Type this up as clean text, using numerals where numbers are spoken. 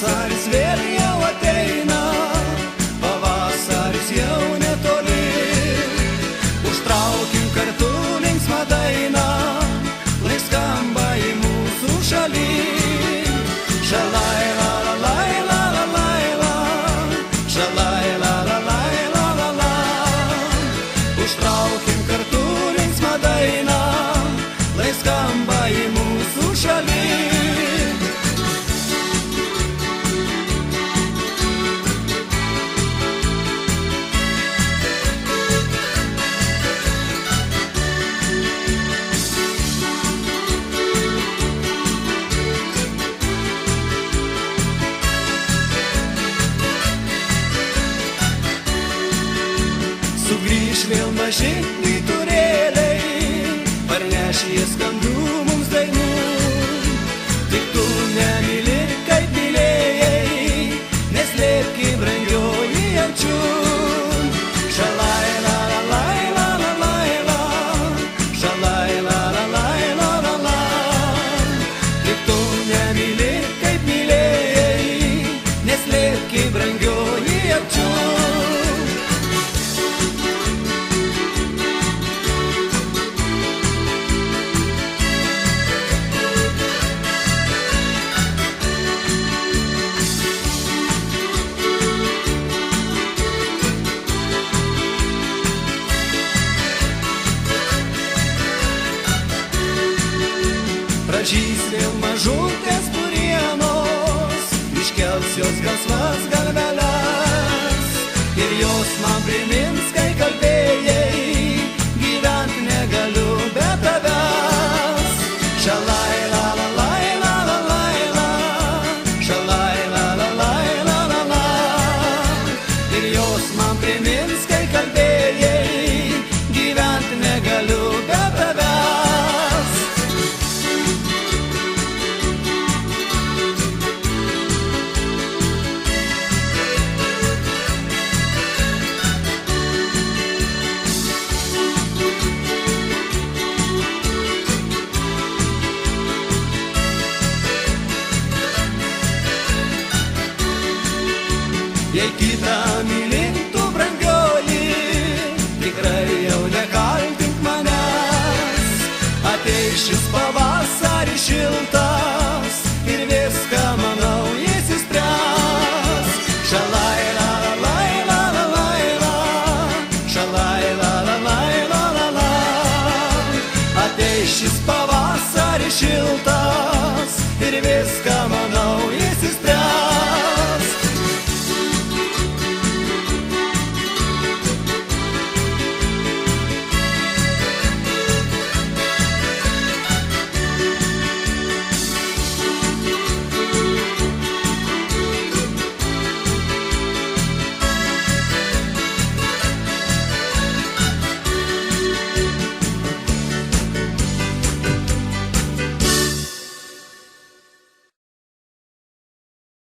Pavasaris vėl jau ateina, pavasaris jau netoli. Užtraukim kartu linksmą dainą, lai skamba į mūsų šalį. Šalai la la lai la la lai la, šalai la la lai la la la. Užtraukim kartu linksmą dainą, lai skamba į mūsų šalį. Sugrįš vėl maži vyturėliai, parneš jie skambių mums dainų. Tik tu nemyli, kaip mylėjai, neslėpki brangioji jaučiu. Šalai la la lai la la lai la, šalai la la lai la la la. Tik tu nemyli, kaip mylėjai, neslėpki brangioji jaučiu. Pražys vėl mažutės purienos, iškels jos gelsvas galveles. Ir jos man primins, kai kalbėjai, gyvent negaliu be tavęs. Šalai la la lai la la lai la, šalai la la lai la la la. Ir jos man primins, kai kalbėjai, gyvent negaliu be tavęs. Jei kitą